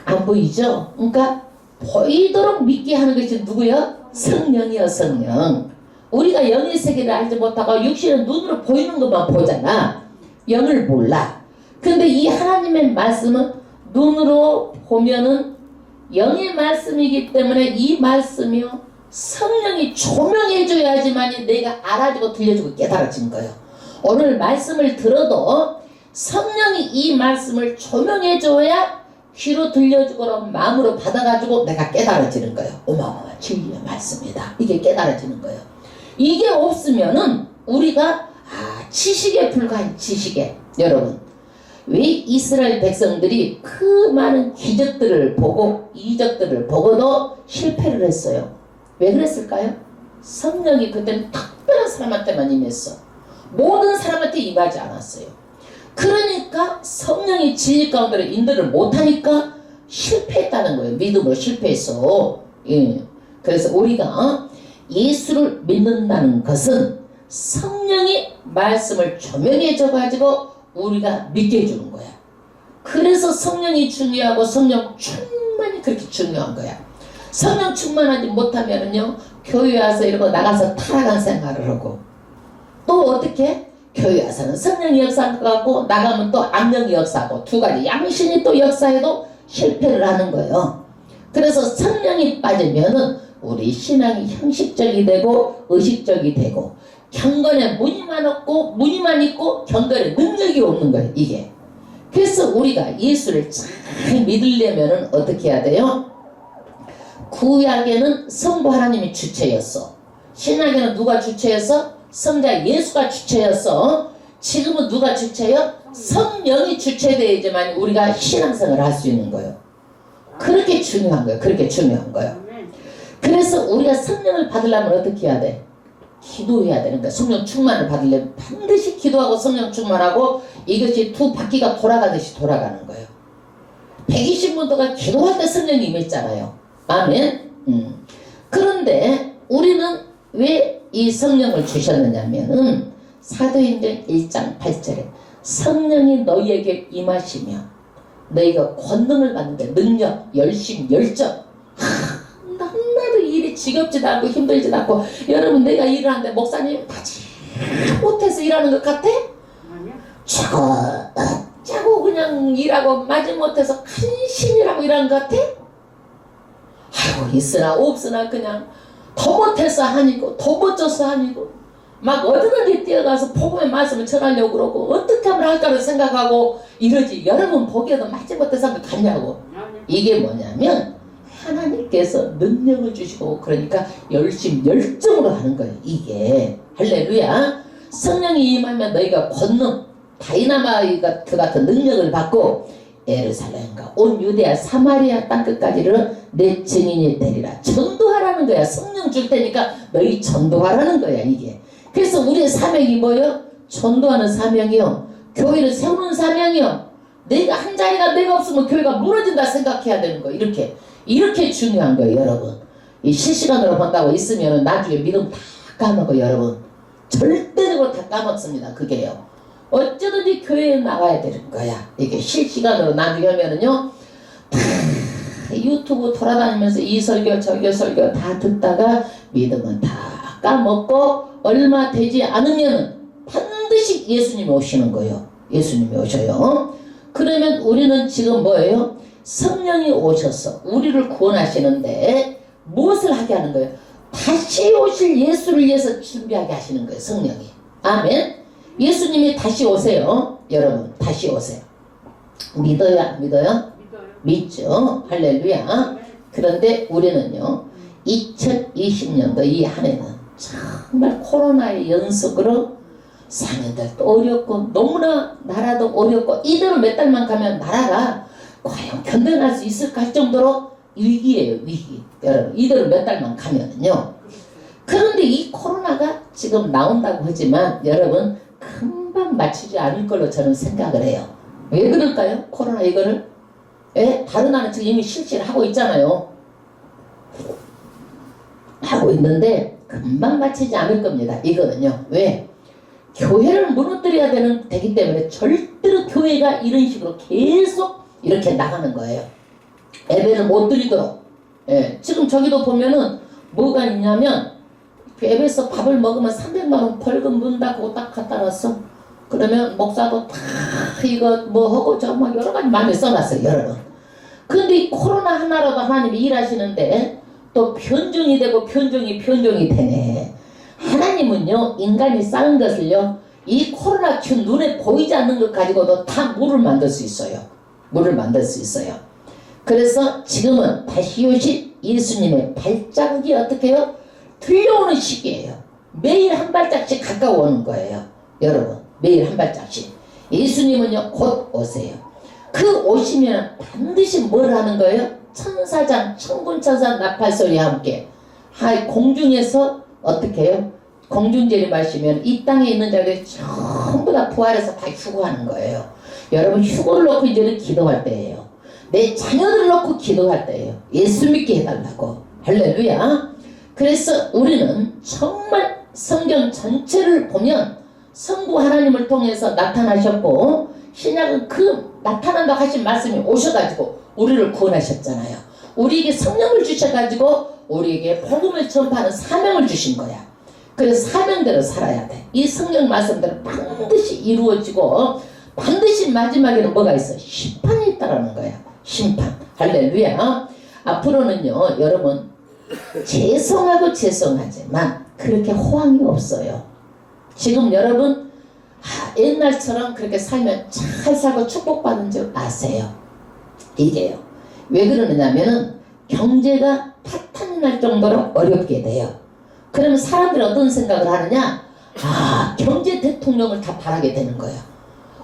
안 보이죠? 그러니까 보이도록 믿게 하는 것이 누구요? 성령이요. 성령. 우리가 영의 세계를 알지 못하고 육신은 눈으로 보이는 것만 보잖아. 영을 몰라. 근데 이 하나님의 말씀은 눈으로 보면은 영의 말씀이기 때문에 이 말씀이요, 성령이 조명해줘야지만 내가 알아주고 들려주고 깨달아진 거예요. 오늘 말씀을 들어도 성령이 이 말씀을 조명해줘야 귀로 들려주고 마음으로 받아가지고 내가 깨달아지는 거예요. 어마어마한 진리의 말씀이다. 이게 깨달아지는 거예요. 이게 없으면은 우리가 지식에 불과한 지식에. 여러분, 왜 이스라엘 백성들이 그 많은 기적들을 보고 이적들을 보고도 실패를 했어요? 왜 그랬을까요? 성령이 그때는 특별한 사람한테만 임했어. 모든 사람한테 임하지 않았어요. 그러니까 성령이 진리 가운데로 인도를 못하니까 실패했다는 거예요. 믿음으로 실패했어. 예. 그래서 우리가 예수를 믿는다는 것은 성령이 말씀을 조명해줘 가지고 우리가 믿게 해주는 거야. 그래서 성령이 중요하고 성령 충만이 그렇게 중요한 거야. 성령 충만하지 못하면은요, 교회 와서 이러고 나가서 타락한 생활을 하고, 또 어떻게? 교회 와서는 성령이 역사하고 나가면 또 악령이 역사하고, 두 가지 양신이 또 역사해도 실패를 하는 거예요. 그래서 성령이 빠지면은 우리 신앙이 형식적이 되고 의식적이 되고, 경건에 무늬만 없고 무늬만 있고 경건에 능력이 없는 거예요. 이게 그래서 우리가 예수를 잘 믿으려면 어떻게 해야 돼요? 구약에는 성부 하나님이 주체였어. 신약에는 누가 주체였어? 성자 예수가 주체였어. 지금은 누가 주체요? 성령이 주체되어야지만 우리가 신앙생활을 할 수 있는 거예요. 그렇게 중요한 거예요. 그렇게 중요한 거예요. 그래서 우리가 성령을 받으려면 어떻게 해야 돼? 기도해야 되는 거야. 성령 충만을 받으려면 반드시 기도하고 성령 충만하고 이것이 두 바퀴가 돌아가듯이 돌아가는 거예요. 120분도가 기도할 때 성령이 임했잖아요. 아멘. 그런데 우리는 왜 이 성령을 주셨느냐면은 사도행전 1장 8절에 성령이 너희에게 임하시며 너희가 권능을 받는데 능력, 열심, 열정 너무나도 일이 지겹지도 않고 힘들지도 않고 여러분 내가 일을 하는데 목사님 마지 못해서 일하는 것 같아? 짜고 그냥 일하고 마지 못해서 간신이라고 일하는 것 같아? 아이고 있으나 없으나 그냥 더 못해서 아니고 더 멋져서 아니고 막 어디든지 뛰어가서 복음의 말씀을 전하려고 그러고 어떻게 하면 할까를 생각하고 이러지. 여러분 보기에도 마지 못해서 갔냐고. 이게 뭐냐면 하나님께서 능력을 주시고 그러니까 열정으로 하는 거예요. 이게 할렐루야. 성령이 임하면 너희가 권능 다이나마이트 같은 능력을 받고 예루살렘과 온 유대아 사마리아 땅끝까지를 내 증인이 되리라. 전도하라는 거야. 성령 줄 테니까 너희 전도하라는 거야 이게. 그래서 우리의 사명이 뭐예요? 전도하는 사명이요. 교회를 세우는 사명이요. 내가 한 자리가 내가 없으면 교회가 무너진다 생각해야 되는 거예요. 이렇게 중요한 거예요 여러분. 이 실시간으로 본다고 있으면 나중에 믿음 다 까먹어 여러분. 절대적으로 다 까먹습니다. 그게요. 어쩌든지 교회에 나와야 되는 거야. 이게 실시간으로 나중에 하면은요. 다 유튜브 돌아다니면서 이 설교 저기 설교 다 듣다가 믿음은 다 까먹고 얼마 되지 않으면 반드시 예수님이 오시는 거예요. 예수님이 오셔요. 그러면 우리는 지금 뭐예요? 성령이 오셔서 우리를 구원하시는데 무엇을 하게 하는 거예요? 다시 오실 예수를 위해서 준비하게 하시는 거예요. 성령이. 아멘. 예수님이 다시 오세요. 여러분 다시 오세요. 믿어요? 안 믿어요? 믿죠. 할렐루야. 그런데 우리는요 2020년도 이 한 해는 정말 코로나의 연속으로 사명들도 어렵고 너무나 나라도 어렵고 이대로 몇 달만 가면 나라가 과연 견뎌낼 수 있을까 할 정도로 위기예요. 위기. 여러분 이대로 몇 달만 가면은요. 그런데 이 코로나가 지금 나온다고 하지만 여러분 금방 맞추지 않을 걸로 저는 생각을 해요. 왜 그럴까요? 코로나 이거를? 예? 다른 나라는 지금 이미 실시를 하고 있잖아요. 하고 있는데 금방 맞추지 않을 겁니다. 이거는요. 왜? 교회를 무너뜨려야 되기 때문에 절대로 교회가 이런 식으로 계속 이렇게 나가는 거예요. 예배를 못 드리도록. 예. 지금 저기도 보면은 뭐가 있냐면 예배에서 밥을 먹으면 300만원 벌금 문다고 딱 갖다 놨어. 그러면 목사도 다 이거 뭐 하고 저 뭐 여러 가지 마음에 써놨어요. 여러분. 근데 이 코로나 하나라도 하나님이 일하시는데 또 변종이 되고 변종이 되네. 하나님은요 인간이 쌓은 것을요 이 코로나 균 눈에 보이지 않는 것 가지고도 다 물을 만들 수 있어요. 물을 만들 수 있어요. 그래서 지금은 다시 오실 예수님의 발자국이 어떻게 해요? 들려오는 시기예요. 매일 한 발짝씩 가까워오는 거예요. 여러분 매일 한 발짝씩. 예수님은요 곧 오세요. 그 오시면 반드시 뭘 하는 거예요? 천사장 천군천사 나팔소리와 함께 공중에서 어떻게 해요? 공중제를 마시면 이 땅에 있는 자들이 전부 다 부활해서 다 휴거하는 거예요. 여러분 휴거를 놓고 이제는 기도할 때예요. 내 자녀들을 놓고 기도할 때예요. 예수 믿게 해달라고. 할렐루야. 그래서 우리는 정말 성경 전체를 보면 성부 하나님을 통해서 나타나셨고 신약은 그 나타난다고 하신 말씀이 오셔가지고 우리를 구원하셨잖아요. 우리에게 성령을 주셔가지고 우리에게 복음을 전파하는 사명을 주신 거야. 그래서 사명대로 살아야 돼. 이 성령 말씀대로 반드시 이루어지고 반드시 마지막에는 뭐가 있어? 심판이 있다라는 거야. 심판. 할렐루야. 앞으로는요 여러분 죄송하지만 그렇게 호황이 없어요. 지금 여러분 옛날처럼 그렇게 살면 잘 살고 축복받은 줄 아세요? 이게요. 왜 그러느냐면은 경제가 파탄이 날 정도로 어렵게 돼요. 그러면 사람들이 어떤 생각을 하느냐? 경제 대통령을 다 바라게 되는 거예요.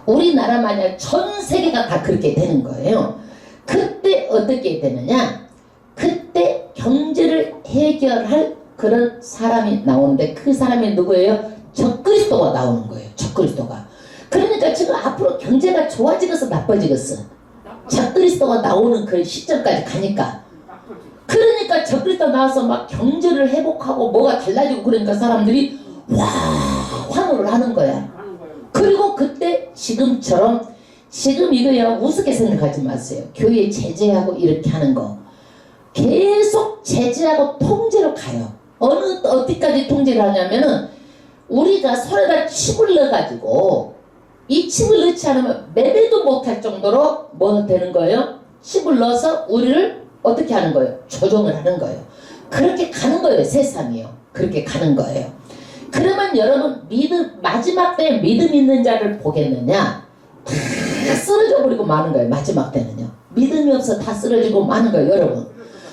우리나라만 아니라 전 세계가 다 그렇게 되는 거예요. 그때 어떻게 되느냐? 그때 경제를 해결할 그런 사람이 나오는데 그 사람이 누구예요? 적그리스도가 나오는 거예요. 적그리스도가. 그러니까 지금 앞으로 경제가 좋아지겠어 나빠지겠어? 적그리스도가 나오는 그 시점까지 가니까. 그러니까 적그리스도 나와서 막 경제를 회복하고 뭐가 달라지고 그러니까 사람들이 와 환호를 하는 거야. 그리고 그때 지금처럼 지금 이거야 우습게 생각하지 마세요. 교회 제재하고 이렇게 하는 거 계속 제재하고 통제로 가요. 어디까지 통제를 하냐면은 우리가 손에다 칩을 넣어가지고 이 칩을 넣지 않으면 매매도 못할 정도로 뭐 되는 거예요? 칩을 넣어서 우리를 어떻게 하는 거예요? 조종을 하는 거예요. 그렇게 가는 거예요. 세상이요. 그렇게 가는 거예요. 그러면 여러분 마지막 때 믿음 있는 자를 보겠느냐? 다 쓰러져 버리고 마는 거예요. 마지막 때는요. 믿음이 없어 다 쓰러지고 마는 거예요. 여러분.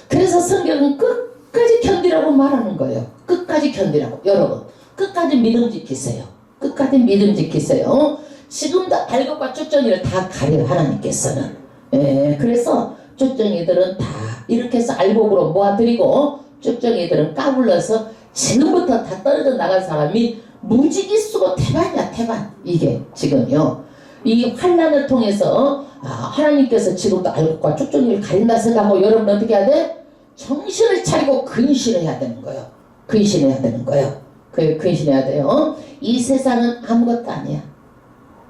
그래서 성경은 끝까지 견디라고 말하는 거예요. 끝까지 견디라고. 여러분 끝까지 믿음 지키세요. 끝까지 믿음 지키세요. 지금도 알곡과 쭉정이를 다 가려 하나님께서는. 그래서 쭉정이들은 다 이렇게 해서 알곡으로 모아드리고 쭉정이들은 까불러서 지금부터 다 떨어져 나간 사람이 무지개 쓰고 태반이야 태반. 이게 지금요. 이 환난을 통해서 하나님께서 지금도 알곡과 쭉정이를 가린다 생각하고 여러분 어떻게 해야 돼? 정신을 차리고 근신을 해야 되는 거예요. 근신해야 되는 거예요. 근신해야 돼요. 이 세상은 아무것도 아니야.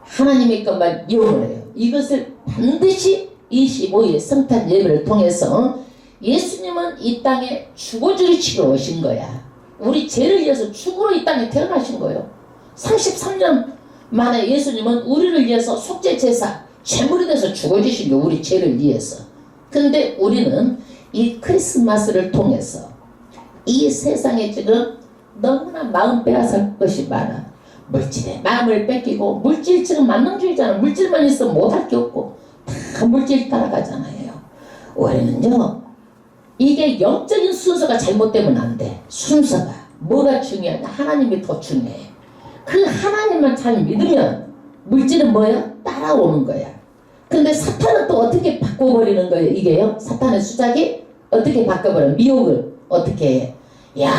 하나님의 것만 영원해요. 이것을 반드시 25일 성탄 예배를 통해서 예수님은 이 땅에 죽어주시러 오신 거야. 우리 죄를 위해서 죽으러 이 땅에 태어나신 거예요. 33년 만에 예수님은 우리를 위해서 속죄제사 제물이 돼서 죽어주신 거 우리 죄를 위해서. 근데 우리는 이 크리스마스를 통해서 이 세상에 지금 너무나 마음 빼앗을 것이 많아. 물질에 마음을 뺏기고 물질 지금 만능주의잖아. 물질만 있으면 못할 게 없고 다 물질 따라가잖아요. 우리는요 이게 영적인 순서가 잘못되면 안 돼. 순서가 뭐가 중요하냐? 하나님이 더 중요해. 그 하나님만 잘 믿으면 물질은 뭐야? 따라오는 거야. 근데 사탄은 또 어떻게 바꿔버리는 거예요? 이게요 사탄의 수작이 어떻게 바꿔버려? 미혹을 어떻게 해? 야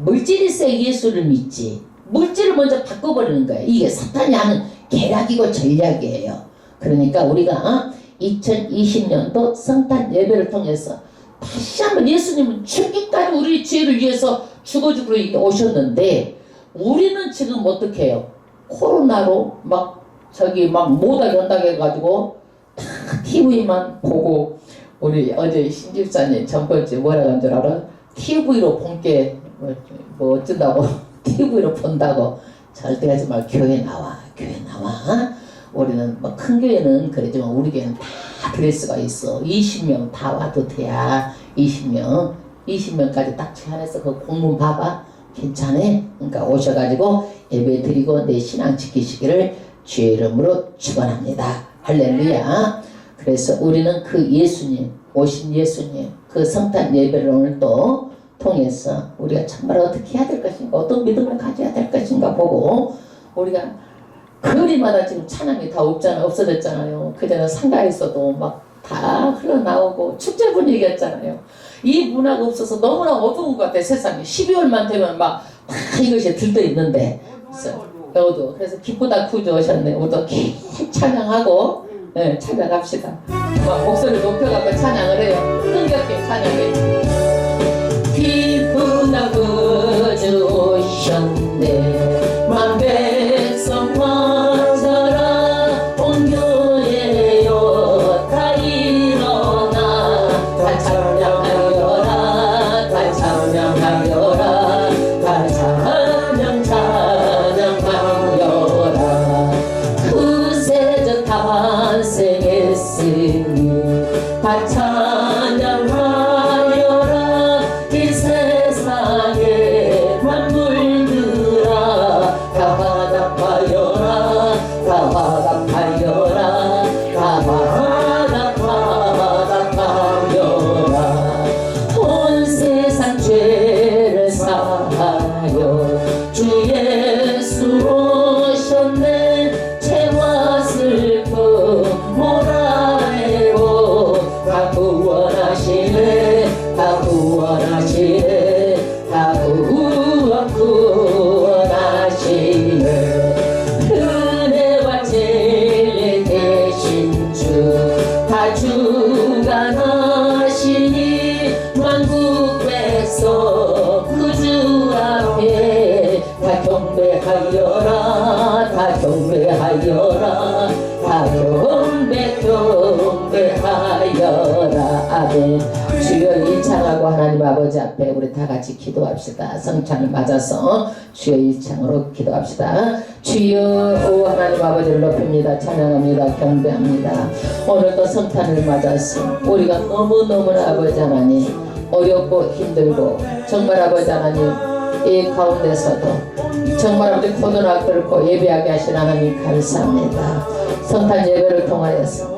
물질이 있어야 예수를 믿지. 물질을 먼저 바꿔버리는 거예요. 이게 사탄이 하는 계략이고 전략이에요. 그러니까 우리가 2020년도 성탄 예배를 통해서 다시 한번 예수님은 죽기까지 우리 죄를 위해서 죽어주기로 오셨는데 우리는 지금 어떻게 해요? 코로나로 막 못하게 한다고 해가지고 다 TV만 보고 우리 어제 신집사님 전번째 뭐라고 한 줄 알아? TV로 본 게 뭐 어쩐다고 TV로 본다고. 절대 하지 말고 교회 나와. 우리는 뭐 큰 교회는 그러지만 우리 교회는 다 드레스가 있어. 20명 다 와도 돼야. 20명까지 딱 제한해서 그 공문 봐봐. 괜찮아? 그러니까 오셔가지고 예배 드리고 내 신앙 지키시기를 주의 이름으로 축원합니다. 할렐루야. 그래서 우리는 그 예수님, 오신 예수님, 그 성탄 예배를 오늘 또 통해서 우리가 정말 어떻게 해야 될 것인가, 어떤 믿음을 가져야 될 것인가 보고 우리가 거리마다 지금 찬양이 다 없어졌잖아요. 그전에 상가에서도 막 다 흘러나오고 축제 분위기였잖아요. 이 문화가 없어서 너무나 어두운 것 같아. 세상에 12월만 되면 막 다 이것이 들떠 있는데 그래서 기쁘다 구주 오셨네. 우리도 찬양하고 찬양합시다. 막 목소리 높여갖고 찬양을 해요. 흥겹게 찬양해. 기쁘다 구주 오셨네. 만 백성 환자라 온 교회여 다 일어나. 다 찬양하여라. 다 찬양하여라. 다 찬양하여라. 구세주 탄생했으니 다 찬양하여라. 이 세상에 만물들아 다 화답하여라. 경배하여라 다 받아가여라 온 세상 죄를 사하여 주 예수 오셨네 죄와 슬픔 몰아내고 다 구원하시네 다 구원하시네 다 구원하시네 은혜와 진리 되신 주 다 주관하시니 만국 백성 그 주 앞에 다 경배하여라 다 경배하여라 다 경배하여라 아멘. 주여 일창하고 하나님 아버지 앞에 우리 다 같이 기도합시다. 성찬을 맞아서 주여 일창으로 기도합시다. 주여 오 하나님 아버지를 높입니다. 찬양합니다. 경배합니다. 오늘도 성탄을 맞아서 우리가 너무너무나 아버지 하나님 어렵고 힘들고 정말 아버지 하나님 이 가운데서도 정말 아버지 고등학교를 예배하게 하신 하나님 감사합니다. 성탄 예배를 통하여서